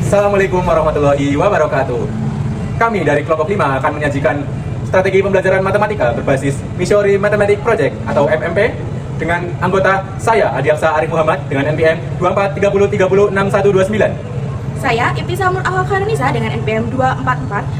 Assalamualaikum warahmatullahi wabarakatuh. Kami dari kelompok 5 akan menyajikan strategi pembelajaran matematika berbasis Missouri Mathematic Project atau MMP dengan anggota saya Adiaksa Arif Muhammad dengan NPM 2430306129. Saya Ibtisamul Awakaranisa dengan NPM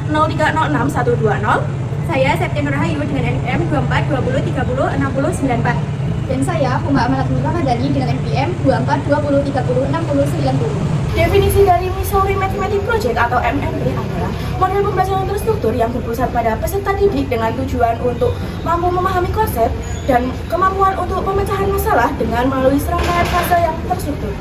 24403061120. Saya Septian Rahayu dengan NPM 2420306094. Dan saya Puma Amalat Madani dengan NPM 2420306090. Definisi dari Missouri Mathematic Project atau MMP adalah model pembelajaran terstruktur yang berpusat pada peserta didik dengan tujuan untuk mampu memahami konsep dan kemampuan untuk pemecahan masalah dengan melalui serangkaian fase yang terstruktur.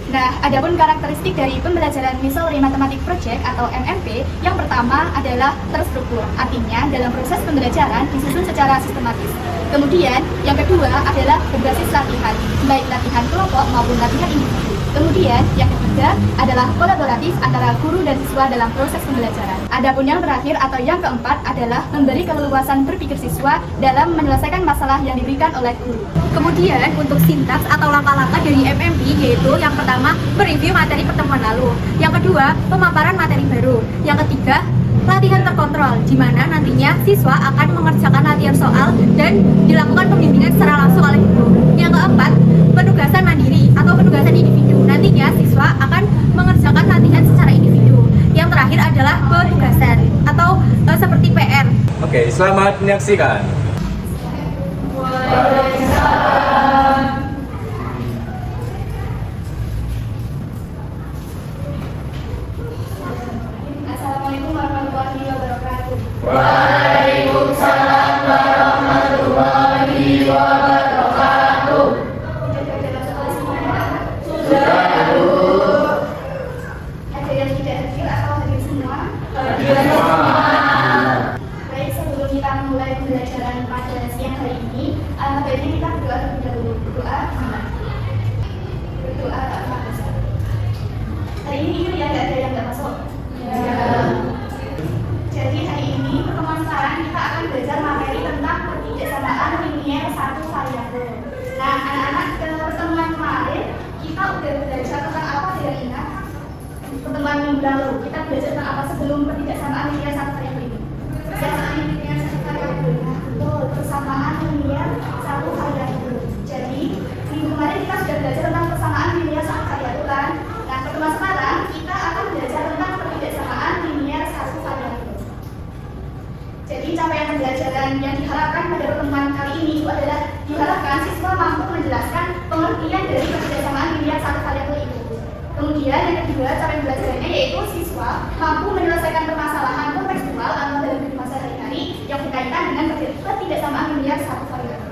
Nah, adapun karakteristik dari pembelajaran Missouri Mathematic Project atau MMP, yang pertama adalah terstruktur, artinya dalam proses pembelajaran disusun secara sistematis. Kemudian, yang kedua adalah berbasis latihan, baik latihan kelompok maupun latihan individu. Kemudian, yang ketiga adalah kolaboratif antara guru dan siswa dalam proses pembelajaran. Adapun yang terakhir atau yang keempat adalah memberi keleluasan berpikir siswa dalam menyelesaikan masalah yang diberikan oleh guru. Kemudian, untuk sintaks atau langkah-langkah dari MMP yaitu yang pertama, mereview materi pertemuan lalu. Yang kedua, pemaparan materi baru. Yang ketiga, latihan terkontrol, di mana nantinya siswa akan mengerjakan latihan soal dan dilakukan pembimbingan secara langsung oleh guru. Yang keempat, penugasan mandiri atau penugasan individu. Nantinya siswa akan mengerjakan latihan secara individu. Yang terakhir adalah penugasan atau seperti PR. Oke, selamat menyaksikan. Assalamualaikum warahmatullahi wabarakatuh. Waalaikumsalam warahmatullahi wabarakatuh. Sudah, Bu. Ada yang tidak hadir atau hadir semua? Hadir semua. Baik, sebelum kita memulai pembelajaran pada siang hari ini, baiknya kita berdoa terlebih dahulu. Berdoa tak masuk. Hari ini ya nggak ada yang nggak masuk. Jadi hari ini pertemuan sekarang kita akan belajar materi tentang pertidaksamaan linier satu variabel. Nah, anak-anak, ke pertemuan kemarin kita udah belajar tentang apa, tidak ingat? Pertemuan minggu lalu kita belajar tentang apa sebelum pertidaksamaan linier satu variabel ini? Persamaan linier satu variabel. Nah, betul, persamaan linier satu variabel. Jadi minggu kemarin kita sudah belajar tentang persamaan linier satu variabel kan? Nah, pertemuan sekarang kita akan belajar tentang pertidaksamaan linier satu variabel. Jadi capaian pembelajaran yang diharapkan pada pertemuan kali ini itu adalah diharapkan siswa mampu menjelaskan pengertian dari pertidaksamaan linier satu variabel itu. Kemudian yang kedua, capaian pembelajarannya yaitu siswa mampu menyelesaikan permasalahan kontekstual atau dalam kehidupan sehari-hari yang berkaitan dengan pertidaksamaan linier satu variabel.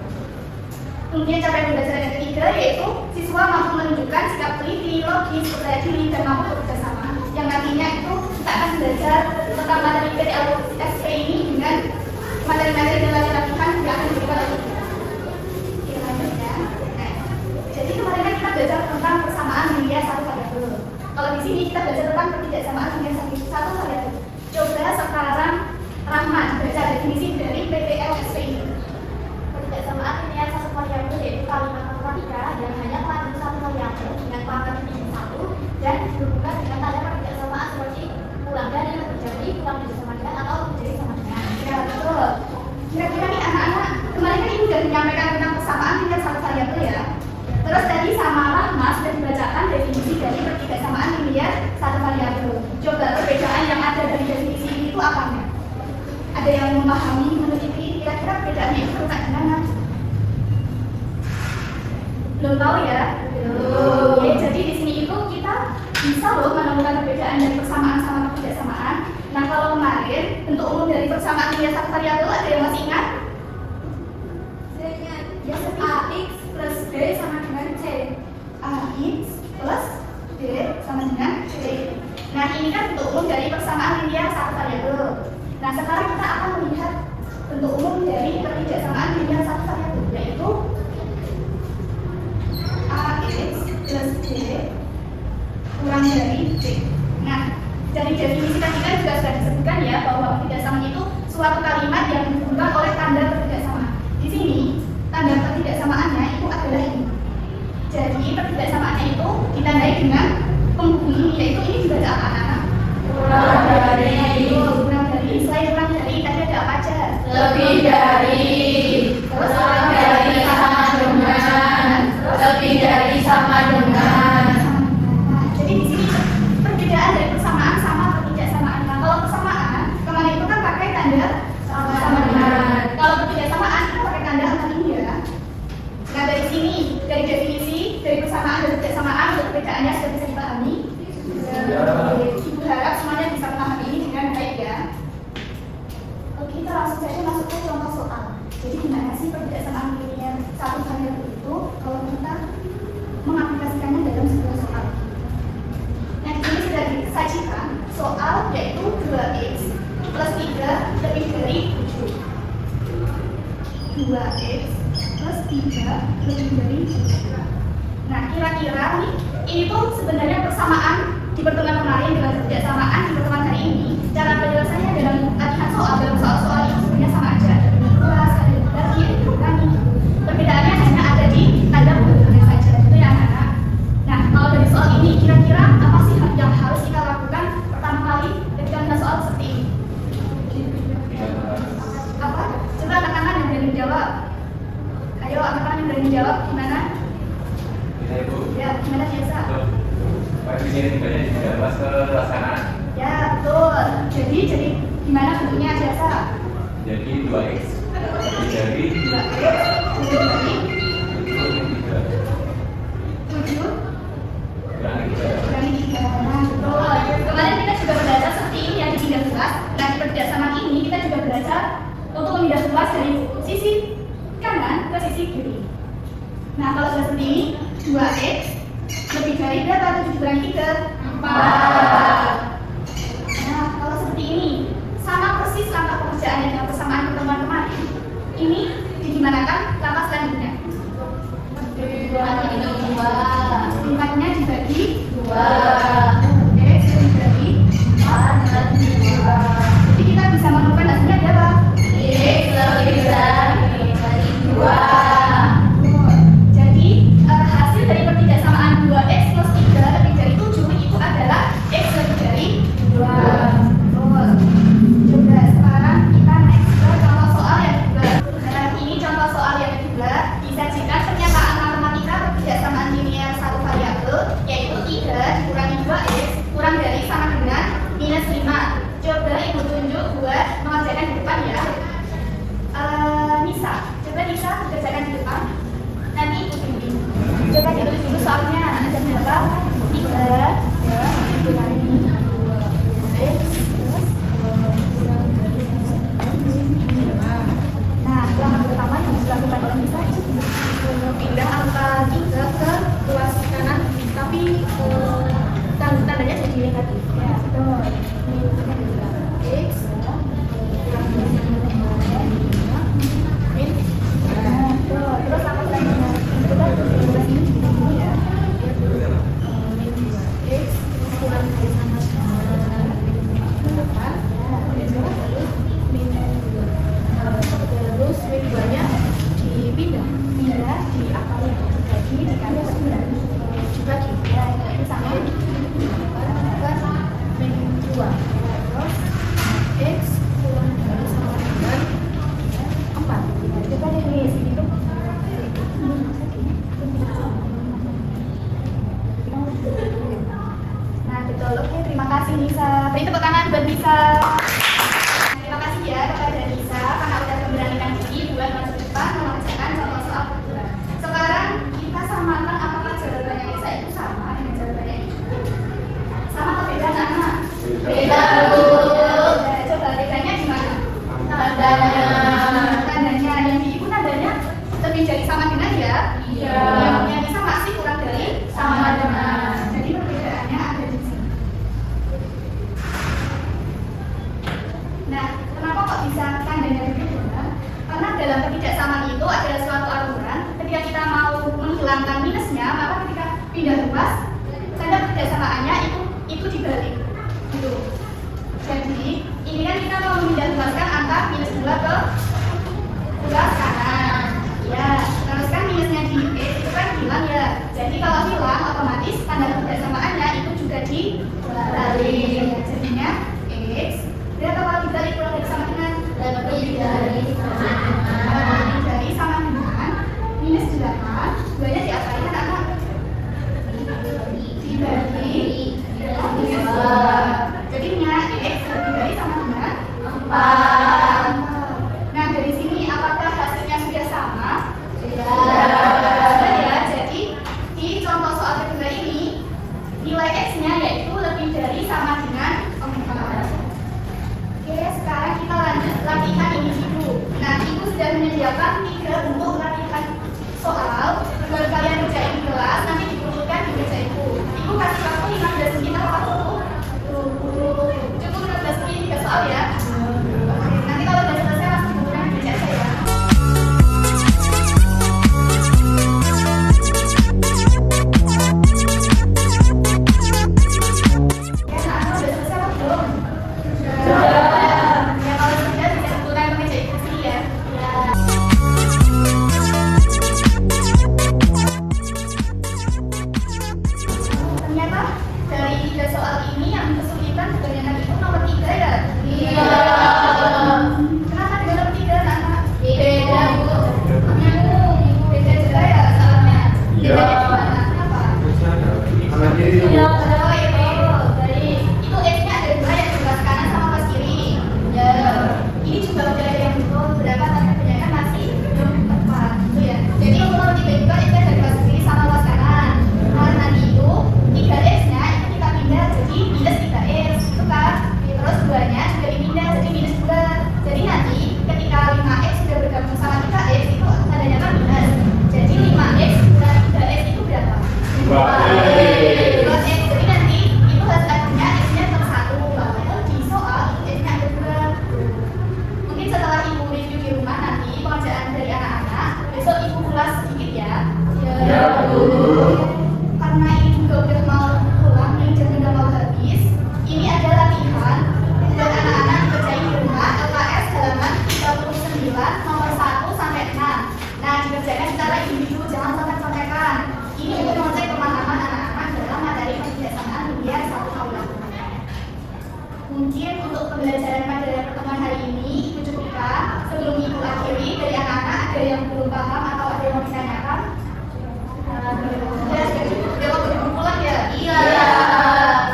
Kemudian capaian pembelajaran yang ketiga yaitu siswa mampu menunjukkan sikap teliti, logis, percaya diri, dan mampu bekerja sama. Yang nantinya itu kita akan belajar tentang materi PTLSP ini dengan materi-materi dan latihan yang akan diberikan oleh kita. Oke, lanjut ya. Nah, jadi kemarin kan kita belajar tentang persamaan linier satu variabel. Kalau di sini kita belajar tentang pertidaksamaan linier satu variabel. Coba sekarang Rahman baca definisi dari PTLSP ini. Pertidaksamaan linier satu variabel yaitu kalimat matematika yang hanya mengandung satu variabel dengan pangkat tinggi satu dan berhubungan dengan tanda pertidaksamaan seperti kurang dari, lebih dari, kurang dari sama dengan, atau lebih dari sama dengan. Ya, betul. Kira-kira nih anak-anak, kemarin kan ibu sudah menyampaikan tentang persamaan linier satu variabel ya. Terus tadi sama Rahma sudah dibacakan definisi dari pertidaksamaan linier satu variabel. Coba perbedaan yang ada dari definisi ini itu apa nih? Ada yang memahami menurut ini kira-kira perbedaannya itu kayak gimana? Belum tahu ya? Belum. Oke, jadi di sini itu kita bisa loh menemukan perbedaan dan persamaan sama pertidaksamaan. Nah, kalau kemarin bentuk umum dari persamaan linier satu variabel ada yang masih ingat? Ya, AX plus B sama dengan C. AX plus B sama dengan C. Nah, ini kan bentuk umum dari persamaan linier satu variabel. Nah, sekarang kita akan melihat bentuk umum dari pertidaksamaan linier satu variabel, yaitu AX plus B kurang dari B. Nah, dari definisi tadi kan juga sudah disebutkan ya bahwa pertidaksamaan itu suatu kalimat yang dihubungkan oleh tanda pertidaksamaan. Di sini tanda pertidaksamaannya itu adalah ini. Jadi perbedaannya itu ditandai dengan penghubung, yaitu ini juga ada apa anak-anak? Kurang dari. Selain kurang dari, tadi ada apa aja? Lebih dari. Terus Kurang dari sama dengan. Lebih dari sama dengan. Nah, jadi di sini perbedaan dari persamaan sama atau tidak samaan. Nah, kalau persamaan kemarin itu kan pakai tanda sama dengan. Kalau ketidaksamaan kita pakai tanda sama ini ya. Nah, dari sini, dari definisi, dari persamaan dan ketidaksamaan, perbedaannya sudah bisa dipahami. Ibu harap semuanya bisa memahami ini dengan baik ya. Oke, kita langsung saja masuk ke contoh soal. Jadi gimana sih perbedaan linear satu variabel itu kalau kita mengaplikasikannya dalam sebuah soal? Nah, di sini sudah disajikan soal yaitu 2x plus 3 lebih dari 7. 2x plus 3 lebih dari 7. Nah, kira-kira nih, ini tuh sebenarnya persamaan di pertemuan kemarin dengan ketidaksamaan di pertemuan hari ini. Cara penjelasannya dalam latihan soal, dalam soal-soal itu sebenarnya sama aja. Berarti perbedaannya hanya ada di tanda penghubungnya saja, itu ya anak-anak. Nah, kalau dari soal ini, kira-kira apa sih yang harus kita lakukan pertama kali ketika kita soal seperti ini? Apa? Coba anak-anak yang berani jawab. Ayo, anak-anak yang berani jawab gimana? Bisa Ibu? Ya, gimana biasa? Ini tinggalnya tidak pas ke pelaksanaan. Ya, betul. Jadi gimana bentuknya biasa? Jadi 2x lebih dari 2x lebih dari 7 kurangi 3. kurangi 3. Nah, betul. Kemarin kita juga belajar seperti ini ya di bidang kelas. Nah, di perbiasaan ini kita juga belajar untuk memindah kelas dari sisi kanan ke sisi kiri. Nah, kalau sudah seperti ini, 2x lebih dari berapa? 7 kurangi 3? 4. Nah, kalau seperti ini, sama persis langkah pengerjaannya dengan persamaan pertemuan kemarin. Ini digimanakan langkah selanjutnya? 4-nya dibagi 2. X dibagi 4 dan 2. Jadi kita bisa menemukan hasilnya berapa? X lebih dari 2. Jadi hasil dari pertidaksamaan 2x plus 3 lebih dari 7 itu adalah x lebih dari 2. Betul. Coba sekarang kita next ke contoh soal yang kedua. Nah, ini contoh soal yang kedua disajikan pernyataan matematika pertidaksamaan linear satu variabel yaitu 3 dikurangi 2x kurang dari sama dengan minus 5. Coba ibu tunjuk buat mengerjakan di depan ya. Nisa, coba Nisa kerjakan di depan. Nanti ibu tunjuk. Coba ditulis dulu soalnya ada berapa? 3 dikurangi 2x plus nah, langkah pertama yang harus dilakukan oleh Nisa pindah angka 3 ke ruas kanan tapi tandanya jadi negatif ya, betul. X terus langkah selanjutnya coba tulis ini dulu ya. X kurang dari sama terus W2-nya dipindah di akar jadi dikali 9 dibagi ya itu sama min 2 terus X kurang dari sama dengan 4 coba deh nih segitu. Nah betul, oke terima kasih Nisa. Beri tepuk tangan buat Nisa. Terima kasih ya kepada Nisa karena udah memberanikan diri buat masuk depan mengerjakan contoh soal kedua. Sekarang kita samakan apakah jawabannya Nisa itu sama dengan jawabannya itu. Sama atau beda anak? Beda, Bu. Nah, coba bedanya gimana? Tandanya. Tandanya yang di ibu tandanya lebih dari sama dengan ya? Iya. Yang Nisa masih kurang dari sama dengan. Jadi perbedaannya ada di sini. Nah, kenapa kok bisa tandanya berbeda? Karena dalam ketidaksamaan itu ada suatu aturan. Ketika kita mau menghilangkan minusnya, maka ketika pindah ruas, tanda ketidaksamaannya itu dibalik. Gitu. Jadi ini kan kita mau memindah ruaskan angka minus 2 ke ruas kanan. Ya, terus kan minusnya di X itu kan kalau hilang, otomatis tanda kebersamaannya itu juga dibalik. Jadinya X. Berapa kalau dibalik kurang dari sama dengan lebih dari sama dengan minus 8. Duanya diapain anak-anak? Dibagi minus 2. Jadinya X lebih dari sama dengan 4. Nah, dari sini apakah hasilnya sudah sama? Sudah ya. Jadi di contoh soal kedua ini nilai X-nya yaitu lebih dari sama dengan 4. Oke, sekarang kita lanjut latihan individu. Nah, Ibu sudah menyediakan 3 untuk latihan soal. Baru kalian kerjain di kelas, nanti dikumpulkan di meja Ibu. Ibu kasih waktu 15 menit atau 20. Cukup 15 menit 3 soal ya. Oke, nanti kalau sudah selesai langsung dikumpulkan di meja saya ya. Ternyata dari 3 soal ini yang kesulitan kebanyakan itu nomor 3 ya? Iya. Kenapa dengan nomor 3 anak? Beda Bu. Beda juga ya soalnya? Bedanya di mana? Kenapa? Iya. Oh iya, itu X-nya ada 2 yang sebelah kanan sama pas kiri. Ya. Ini juga udah ada yang berapa tapi kebanyakan masih belum tepat. Itu ya. Jadi untuk nomor 3 juga X-nya ada pas kiri sama pas kanan. Nah, nanti itu 3x-nya itu kita pindah jadi minus 3x itu kan. Terus 2-nya juga dipindah jadi minus 2. Jadi nanti ketika 5x sudah bergabung sama 3x itu tandanya kan minus. Jadi 5x kurang 3x itu berapa? 2x. Jadi nanti itu hasil akhirnya x-nya tetap 1. Walaupun di soal itu x-nya ada 2. Mungkin setelah Ibu review di rumah nanti pengerjaan dari anak-anak besok Ibu ulas sedikit ya. Ya Bu. Karena ini juga udah mau pulang, yang jamnya udah mau habis. Ini ada latihan buat anak-anak kerjain di rumah LKS halaman 39 nomor 1 sampai 6. Nah, dikerjakan secara individu, jangan contek-contekan. Ini untuk mengecek pemahaman anak-anak dalam materi kebijaksanaan dunia 1 tahun. Mungkin untuk pembelajaran pada pertemuan hari ini Ibu cukupkan. Sebelum Ibu akhiri, dari anak-anak ada yang belum paham atau ada yang mau ditanyakan? Udah mau pulang ya? Iya.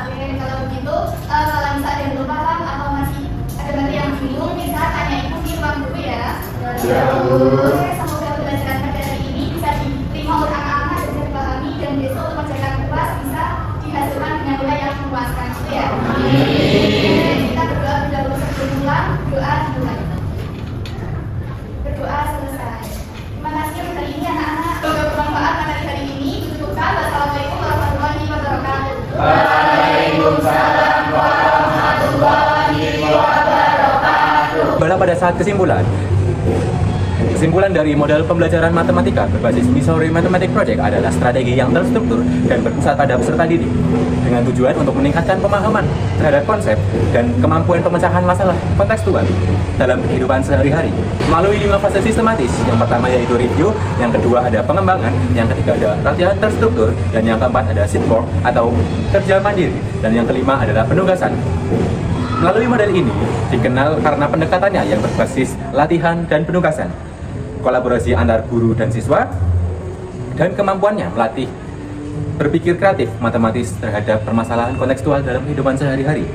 Oke, kalau begitu kalau misalnya ada yang belum paham atau masih ada banget yang bingung bisa tanya Ibu di ruang guru ya. Ya Bu. Oke, semoga pembelajaran pada hari ini bisa diterima oleh anak-anak dan bisa dipahami dan besok untuk menjaga kelas bisa dihasilkan dengan nilai yang memuaskan gitu ya. Amin. Kita berdoa dahulu sebelum pulang, doa dimulai. Berdoa selesai. Terima kasih untuk hari ini anak-anak. Semoga bermanfaat materi hari ini. Cukupkan. Wassalamualaikum warahmatullahi wabarakatuh. Waalaikumsalam warahmatullahi wabarakatuh. Pada saat kesimpulan dari model pembelajaran matematika berbasis Missouri Mathematic Project adalah strategi yang terstruktur dan berpusat pada peserta didik dengan tujuan untuk meningkatkan pemahaman terhadap konsep dan kemampuan pemecahan masalah kontekstual dalam kehidupan sehari-hari melalui 5 fase sistematis. Yang pertama yaitu review, yang kedua ada pengembangan, yang ketiga ada latihan terstruktur, dan yang keempat ada seat work atau kerja mandiri, dan yang kelima adalah penugasan. Melalui model ini dikenal karena pendekatannya yang berbasis latihan dan penugasan, kolaborasi antar guru dan siswa, dan kemampuannya melatih berpikir kreatif matematis terhadap permasalahan kontekstual dalam kehidupan sehari-hari.